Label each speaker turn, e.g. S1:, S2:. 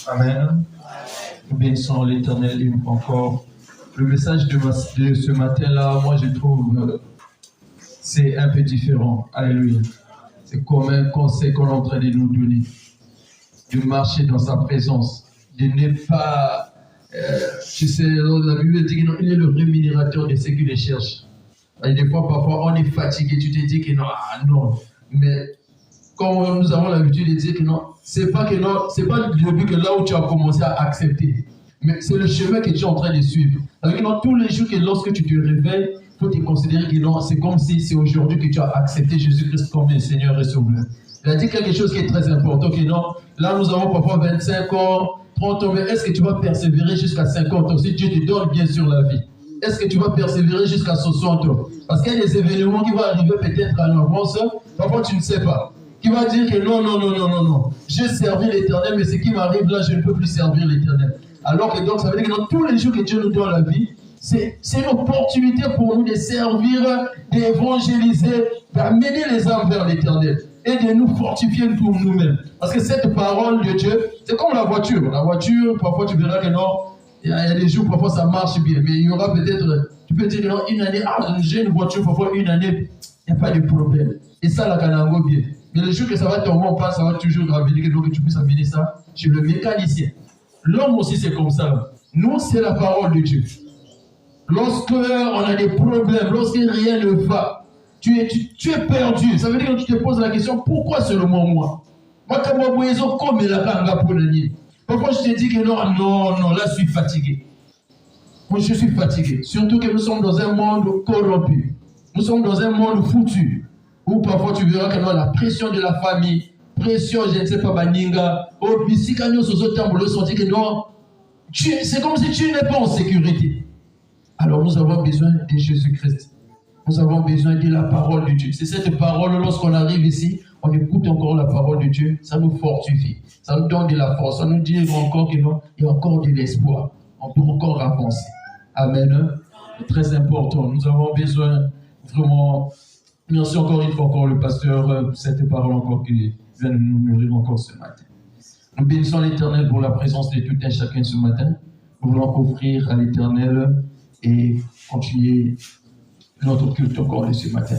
S1: Amen. Nous bénissons l'Éternel une fois encore. Le message de ce matin-là, moi je trouve, c'est un peu différent. Alléluia. C'est comme un conseil qu'on est en train de nous donner. De marcher dans sa présence. De ne pas... tu sais, la Bible dit qu'il est le rémunérateur de ceux qui le cherchent. Et des fois, parfois, on est fatigué. Tu te dis que non, non. Mais comme nous avons l'habitude de dire que non, c'est pas le but que là où tu as commencé à accepter. Mais c'est le chemin que tu es en train de suivre. Donc, non, tous les jours que lorsque tu te réveilles, il faut te considérer que non, c'est comme si c'est aujourd'hui que tu as accepté Jésus-Christ comme le Seigneur et Sauveur. Il a dit quelque chose qui est très important, que non, là nous avons parfois 25 ans, 30 ans, mais est-ce que tu vas persévérer jusqu'à 50 ans si Dieu te donne bien sûr la vie? Est-ce que tu vas persévérer jusqu'à 60 ans? Parce qu'il y a des événements qui vont arriver peut-être en avance, parfois tu ne sais pas. Qui va dire que non, j'ai servi l'Éternel, mais ce qui m'arrive là, je ne peux plus servir l'Éternel. Alors que donc, ça veut dire que dans tous les jours que Dieu nous donne la vie, c'est une opportunité pour nous de servir, d'évangéliser, d'amener les âmes vers l'Éternel et de nous fortifier pour nous-mêmes. Parce que cette parole de Dieu, c'est comme la voiture. La voiture, parfois tu verras que non, il y a des jours, parfois ça marche bien, mais il y aura peut-être, tu peux dire que non, une année, j'ai une voiture, parfois une année, il n'y a pas de problème. Et ça, la canango bien. Mais le jour que ça va tomber en panne, ça va toujours gravir, que tu puisses amener ça chez le mécanicien. L'homme aussi, c'est comme ça. Nous, c'est la parole de Dieu. Lorsque on a des problèmes, lorsque rien ne va, tu es perdu. Ça veut dire que tu te poses la question, pourquoi seulement moi? Moi, comme pourquoi je te dis que non, là, je suis fatigué. Moi, je suis fatigué. Surtout que nous sommes dans un monde corrompu. Nous sommes dans un monde foutu. Où parfois tu verras que non, la pression de la famille, pression, je ne sais pas, baninga, c'est comme si tu n'es pas en sécurité. Alors nous avons besoin de Jésus-Christ. Nous avons besoin de la parole de Dieu. C'est cette parole, lorsqu'on arrive ici, on écoute encore la parole de Dieu, ça nous fortifie, ça nous donne de la force, ça nous dit encore qu'il y a encore de l'espoir. On peut encore avancer. Amen. C'est très important. Nous avons besoin vraiment... Merci encore une fois encore le pasteur pour cette parole encore qui vient de nous nourrir encore ce matin. Nous bénissons l'Éternel pour la présence de tout un chacun ce matin. Nous voulons offrir à l'Éternel et continuer notre culte encore de ce matin.